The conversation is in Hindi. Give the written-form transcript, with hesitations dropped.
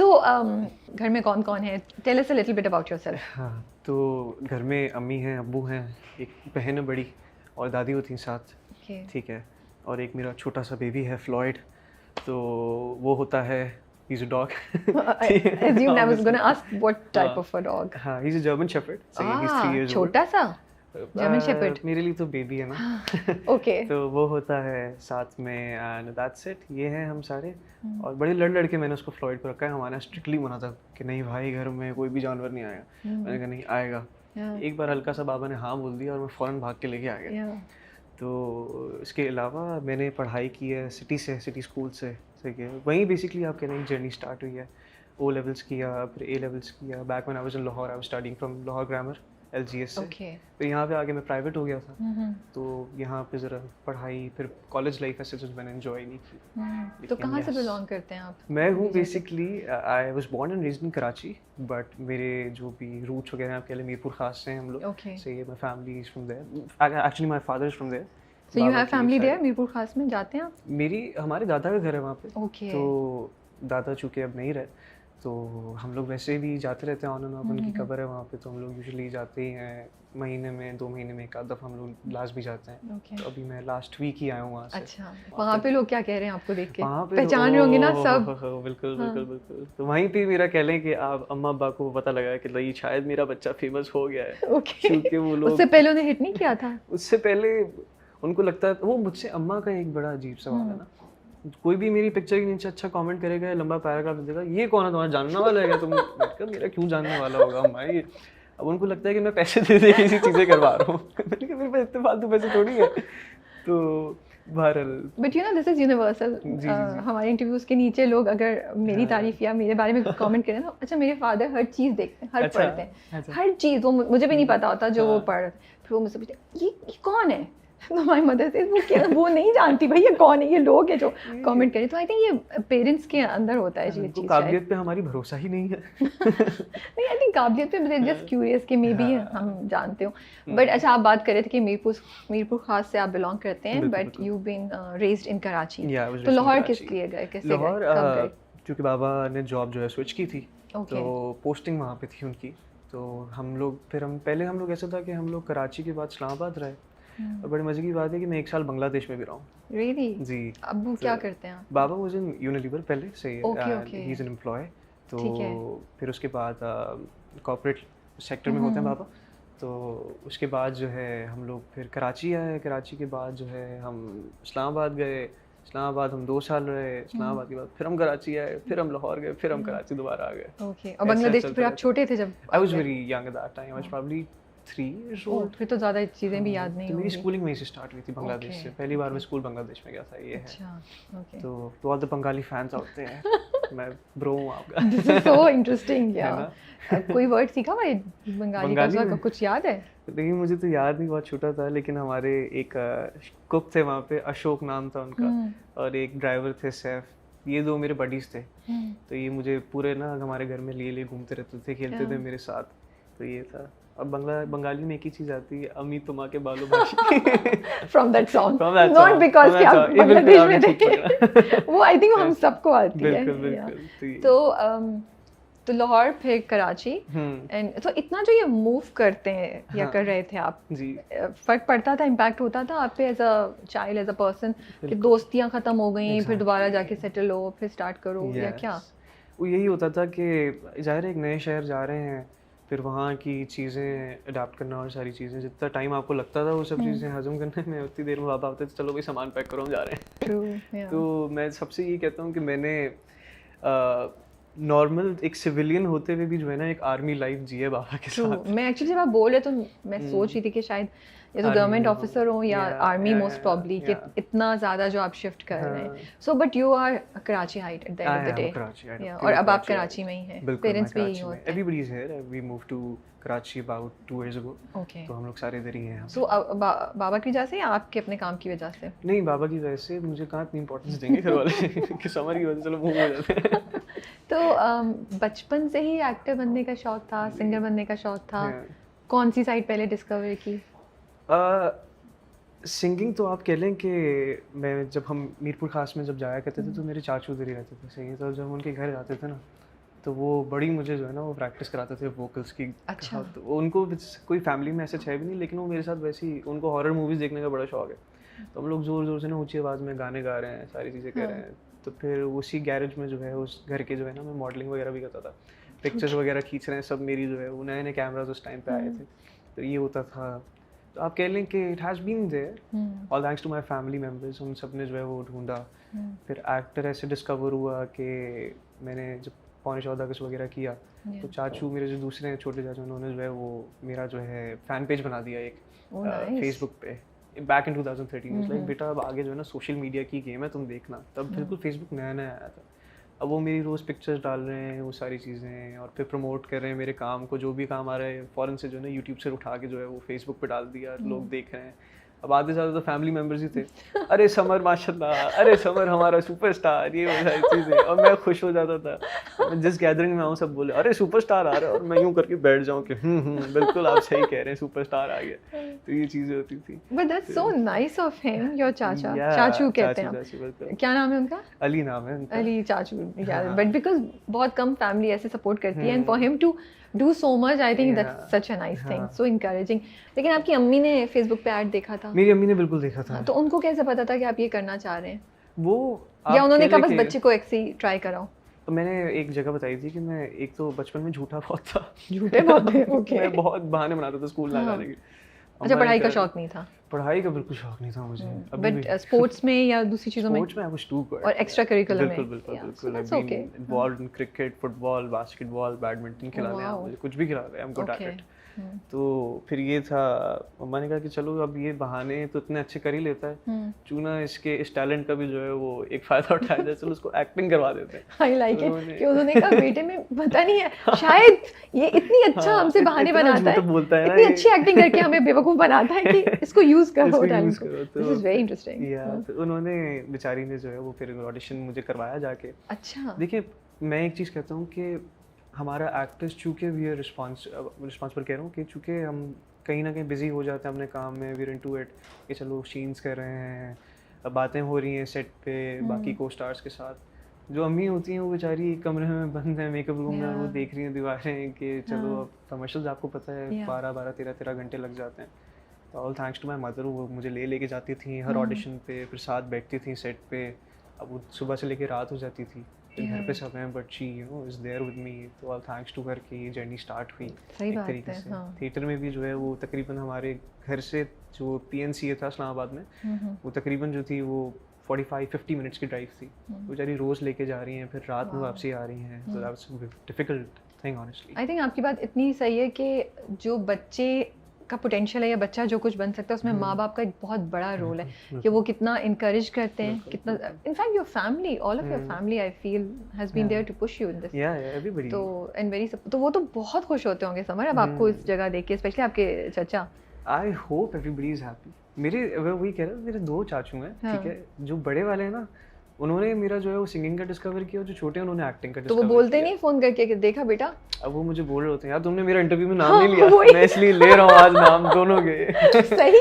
So घर में कौन कौन है? Tell us a little bit about yourself. हाँ, तो घर में अम्मी हैं, अब्बू हैं, एक बहन है बड़ी और दादी होती हैं साथ। Okay. ठीक है, और एक मेरा छोटा सा बेबी है फ्लॉयड, तो वो होता है he's a dog. I assumed I was going to ask what type of a dog. हाँ, he's a German Shepherd. So he's 3 years old. छोटा सा German Shepherd. मेरे लिए तो बेबी है ना. Okay. तो वो होता है साथ में and that's it. ये हैं हम सारे. और बड़े लड़ के मैंने उसको फ्लॉयड को रखा है. हमारा स्ट्रिक्टली मना था कि नहीं भाई घर में कोई भी जानवर नहीं आएगा. मैंने कहा नहीं आएगा. एक बार हल्का सा बाबा ने हाँ बोल दिया और मैं फ़ौरन भाग के लेके आ गया. तो इसके अलावा मैंने पढ़ाई की है सिटी स्कूल से. ठीक है, वहीं बेसिकली आप कह रहे हैं जर्नी स्टार्ट हुई है. ओ लेवल्स किया, फिर ए लेवल्स किया. Back when I was in Lahore I was studying from Lahore grammar LGS से. फिर यहाँ पे आके मैं प्राइवेट हो गया था. तो यहाँ पे ज़रा पढ़ाई, फिर कॉलेज लाइफ ऐसे कुछ मैंने एंजॉय नहीं की. तो कहाँ से बिलोंग करते हैं आप? मैं हूँ basically I was born and raised in Karachi, but मेरे जो भी रूट्स वगैरह हैं आप कह लें मीरपुर खास से हैं हम लोग. Say my family is from there. Actually my father is from there. So you have family there? Mirpur Khas में जाते हैं आप? हमारे दादा का घर है वहाँ पे. Okay. तो दादा चूँकि अब नहीं रहे, तो हम लोग वैसे भी जाते रहते हैं ऑन एंड ऑफ. उनकी कब्र है वहाँ पे, तो हम लोग यूजुअली जाते ही हैं. महीने में 2 महीने में एक आध दफ़ा हम लोग लास्ट भी जाते हैं. Okay. तो अभी मैं लास्ट वीक ही आया हूँ वहाँ से. अच्छा, वहाँ पे लोग क्या कह रहे हैं आपको देख के? वहाँ पे पहचान रहे होंगे ना सब? बिल्कुल बिल्कुल बिल्कुल. तो वहीं पे मेरा कह लें कि आप अम्मा अब्बा को पता लगा कि नहीं शायद मेरा बच्चा फेमस हो गया है. Okay. क्योंकि वो लोग उससे पहले उन्हें हिट नहीं किया था? उससे पहले उनको लगता है वो मुझसे. अम्मा का एक बड़ा अजीब सवाल है ना, कोई भी मेरी पिक्चर के नीचे अच्छा कमेंट करेगा, लंबा पैराग्राफ देगा, ये कौन है तुम्हारा जानने वाला है क्या तुम? मेरा क्यों जानने वाला होगा अम्मा ये. अब उनको लगता है कि मैं पैसे दे दे किसी चीज़ें करवा रहा हूँ. मैंने कहा मेरे पास इतने फालतू पैसे थोड़ी है. तो बहरहाल but you know this is universal. हमारे इंटरव्यूज के नीचे लोग अगर मेरी तारीफ या मेरे बारे में कमेंट करें ना, अच्छा मेरे फादर हर चीज़ देखते हैं, हर पढ़ते हैं, हर चीज़. वो मुझे भी नहीं पता होता जो वो पढ़, फिर वो मुझसे पूछते ये कौन है. तो हमारी मदर से वो नहीं जानती भाई ये कौन है, ये लोग है जो कमेंट करें. तो आई थिंक ये पेरेंट्स के अंदर होता है ये चीज़. काबिलियत पे हमारी भरोसा ही नहीं है. नहीं आई थिंक काबिलियत पे मुझे जस्ट क्यूरियस कि मे बी हम जानते हो. बट अच्छा आप बात कर रहे थे कि मीरपुर खास से आप बिलोंग करते हैं, but you been raised in Karachi. तो लाहौर किस लिए गए, कैसे गए? क्योंकि बाबा ने जॉब जो है स्विच की थी. तो पोस्टिंग वहाँ पे थी उनकी. तो हम लोग ऐसा था कि हम लोग कराची के बाद इस्लामाबाद रहे. और बड़ी मजे की बात है कि मैं 1 साल बांग्लादेश में भी रहा हूँ. Really? जी. अब्बू क्या करते हैं? बाबा मुझे यूनिलीवर पहले से ही इज एन एम्प्लॉय. तो फिर उसके बाद कॉर्पोरेट सेक्टर में होते हैं बाबा. तो उसके बाद जो है हम लोग फिर कराची आए. कराची के बाद जो है हम इस्लामाबाद गए. इस्लामाबाद हम 2 साल रहे. इस्लामाबाद के बाद फिर हम कराची आए, फिर हम लाहौर गए, फिर हम कराची दोबारा आ गए. ओके. और बांग्लादेश फिर आप छोटे थे जब? I was very young at that time. I was probably 3 years old. फिर तो ज़्यादा चीज़ें भी याद नहीं होंगी. मेरी स्कूलिंग वहीं से स्टार्ट हुई थी बांग्लादेश से. पहली बार मैं स्कूल बांग्लादेश में गया था. ये है. तो all the Bengali fans out there, मैं ब्रो हूँ आपका. This is so interesting. या कोई वर्ड सीखा भाई बंगाली का कुछ याद है? देखिए मुझे तो याद नहीं, बहुत छोटा था. लेकिन हमारे एक कुक थे वहाँ पे, अशोक नाम था उनका, और एक ड्राइवर थे सैफ. ये 2 मेरे बडीज थे. तो ये मुझे पूरे ना हमारे घर में लिए घूमते रहते थे, खेलते थे मेरे साथ. तो ये था. अब बंगाली में एक ही चीज आती है, अम्मी तुमा के बालों भाषी. From that song. Not because कि आप बांग्लादेश में थे. वो I think हम सबको आती है. बिल्कुल. तो लाहौर फिर कराची. एंड तो इतना जो ये मूव करते हैं या कर रहे थे आप, फर्क पड़ता था, इम्पैक्ट होता था आप पे as a child, as a person, कि दोस्तियाँ खत्म हो गई, फिर दोबारा जाके सेटल हो, फिर स्टार्ट करो, या क्या? वो यही होता था कि ज़ाहिर है एक नए शहर जा रहे हैं, फिर वहाँ की चीज़ें अडाप्ट करना और सारी चीज़ें, जितना टाइम आपको लगता था वो सब चीज़ें हजम करने में, उतनी देर में बाबा आते थे चलो भाई सामान पैक करो हम जा रहे हैं. तो मैं सबसे ये कहता हूँ कि मैंने नॉर्मल एक सिविलियन होते हुए भी जो है ना एक आर्मी लाइफ जी है बाबा के साथ. मैं एक्चुअली जब आप बोल रहे तो मैं सोच रही थी कि शायद ये तो गवर्नमेंट ऑफिसर हो या आर्मी मोस्ट प्रॉब्ली, कि इतना ज़्यादा जो आप शिफ्ट कर रहे हैं. So but you are Karachiite at the end of the day. और अब आप कराची में ही हैं. पेरेंट्स भी यही होते हैं. Everybody is here. We move to Karachi about 2 years ago. Okay. तो हम लोग सारे इधर ही हैं. So बाबा की वजह से या आपके अपने काम की वजह से? नहीं, बाबा की वजह से. मुझे कहाँ इतनी इंपॉर्टेंस देंगे घर वाले कि समर की वजह से चलो मूव हो जाते हैं. तो बचपन से ही एक्टर बनने का शौक था, सिंगर बनने का शौक था. कौन सी साइड पहले डिस्कवर की? सिंगिंग तो आप कह लें कि जब हम मीरपुर खास में जब जाया करते थे तो मेरे चाचू उधर ही रहते थे. सही है. तो जब उनके घर जाते थे ना तो वो बड़ी मुझे जो है ना वो प्रैक्टिस कराते थे वोकल्स की। अच्छा। तो उनको कोई फैमिली में ऐसे है भी नहीं, लेकिन वो मेरे साथ वैसे ही, उनको हॉरर मूवीज़ देखने का बड़ा शौक है। तो हम लोग ज़ोर ज़ोर से ना ऊँची आवाज़ में गाने गा रहे हैं, सारी चीज़ें कर रहे हैं। तो फिर उसी गैरेज में जो है उस घर के जो है ना मैं मॉडलिंग वगैरह भी करता था, पिक्चर्स वगैरह खींच रहे हैं सब मेरी जो है, वो नए नए कैमराज उस टाइम पे आए थे, तो ये होता था। तो आप कह लें कि it has been there all thanks to my family members, उन सब ने जो है वो ढूंढा। फिर एक्टर ऐसे डिस्कवर हुआ कि मैंने जब 14 अगस्त वगैरह किया तो चाचू मेरे जो दूसरे हैं छोटे चाचू, उन्होंने जो है वो मेरा जो है फ़ैन पेज बना दिया एक फेसबुक पे बैक इन 2013। लाइक बेटा अब आगे जो है ना सोशल मीडिया की गेम है, तुम देखना। तब बिल्कुल फेसबुक नया नया आया था। अब वो मेरी रोज़ पिक्चर्स डाल रहे हैं, वो सारी चीज़ें, और फिर प्रमोट कर रहे हैं मेरे काम को, जो भी काम आ रहा है फ़ौरन से जो है ना यूट्यूब से उठा के जो है वो फेसबुक पे डाल दिया, लोग देख रहे हैं। अब आधे से ज़्यादा तो फैमिली मेम्बर्स ही थे, अरे समर माशाल्लाह, अरे समर हमारा सुपरस्टार, ये वो सारी चीज़ें। और मैं खुश हो जाता था, मैं जिस गैदरिंग में आऊँ सब बोले अरे सुपरस्टार आ रहा है, और मैं यूँ करके बैठ जाऊँ कि बिल्कुल आप सही कह रहे हैं, सुपरस्टार आ गया। तो ये चीज़ें होती थी। But that's so nice of him, your चाचा, चाचू कहते हैं, क्या नाम है उनका? अली नाम है उनका। अली चाचू, बट बिकॉज बहुत कम फैमिली ऐसे सपोर्ट करती है, and for him to do so much, I think that's such a nice thing, so encouraging. लेकिन आपकी अम्मी ने फेसबुक पे ऐड देखा था? मेरी अम्मी ने बिल्कुल देखा था। तो उनको कैसे पता था कि आप ये करना चाह रहे हैं? वो या उन्होंने कहा बस बच्चे को ऐसे ही ट्राई कराओ? तो मैंने एक जगह बताई थी कि मैं एक तो बचपन में झूठा बहुत था। झूठे बहुत थे, ओके। मैं बहुत बहाने बनाता था स्कूल ना जाने के। अच्छा, पढ़ाई का शौक नहीं था? पढ़ाई का बिल्कुल शौक नहीं था मुझे। बट स्पोर्ट्स में या दूसरी चीज़ों में? स्पोर्ट्स में आई वाज टू गुड। और एक्स्ट्रा करिकुलर में? बिल्कुल I been involved in cricket, football, basketball, badminton खिला लें आप मुझे, कुछ भी खिला लें, I am good at it. तो फिर ये था, मम्मा ने कहा कि चलो अब ये बहाने तो इतने अच्छे कर ही लेता है, चूना इसके इस टैलेंट का भी जो है वो एक फायदा उठाया जाए, चलो उसको एक्टिंग करवा देते हैं। आई लाइक इट कि उन्होंने कहा बेटे में पता नहीं है, शायद ये इतनी अच्छा हमसे बहाने बनाता है, इतनी अच्छी एक्टिंग करके हमें बेवकूफ़ बनाता है कि इसको यूज़ करो टैलेंट को। This is very interesting. तो उन्होंने बेचारी ने जो है वो फिर ऑडिशन मुझे करवाया जाके। अच्छा। देखिए मैं एक चीज़ कहता हूँ कि हमारा एक्टर्स चूँकि वी आर रिस्पॉन्सिबल कह रहा हूँ कि चूँकि हम कहीं ना कहीं बिजी हो जाते हैं अपने काम में, वी आर इनटू इट कि चलो सीन्स कर रहे हैं, बातें हो रही हैं सेट पे बाकी को स्टार्स के साथ। जो अम्मी होती हैं वो बेचारी कमरे में बंद है मेकअप रूम में, वो देख रही हैं दीवारें कि चलो अब कमर्शियल्स आपको पता है 12-13 घंटे लग जाते हैं। तो all thanks to my mother, वो मुझे लेके जाती थी हर ऑडिशन पे, फिर साथ बैठती थी सेट पे। अब वो सुबह से लेके रात हो जाती थी, घर पे सब हैं, but she you know is there with me. तो ऑल थैंक्स टू हर कि ये जर्नी स्टार्ट हुई एक तरीके से। थिएटर में भी जो है वो तकरीबन हमारे घर से जो PNCA था इस्लामाबाद में, वो तकरीबन जो थी वो 45-50 मिनट्स की ड्राइव थी। बेचारी रोज़ लेके जा रही हैं, फिर रात में वापसी आ रही हैं। तो that's difficult thing honestly. I think आपकी बात इतनी सही है कि जो बच्चे का पोटेंशियल है या बच्चा जो कुछ बन सकता है उसमें माँ बाप का एक बहुत बड़ा रोल है कि वो कितना इनकरेज करते हैं, कितना in fact your family, all of your family I feel has been there to push you in this. Everybody. तो एंड वेरी, तो वो तो बहुत खुश होते होंगे समर अब आपको इस जगह देख के, स्पेशली आपके चाचा। I hope everybody is happy. मेरे वही कह रहा हूँ, मेरे 2 चाचू हैं, ठीक है, जो बड़े वाले हैं ना उन्होंने मेरा जो है वो सिंगिंग का डिस्कवर किया, और जो छोटे हैं उन्होंने एक्टिंग का डिस्कवर किया। तो वो बोलते नहीं फोन करके कि देखा बेटा? अब वो मुझे बोल रहे होते हैं यार तुमने मेरा इंटरव्यू में नाम नहीं लिया, मैं इसलिए ले रहा हूँ आज नाम दोनों के। सही।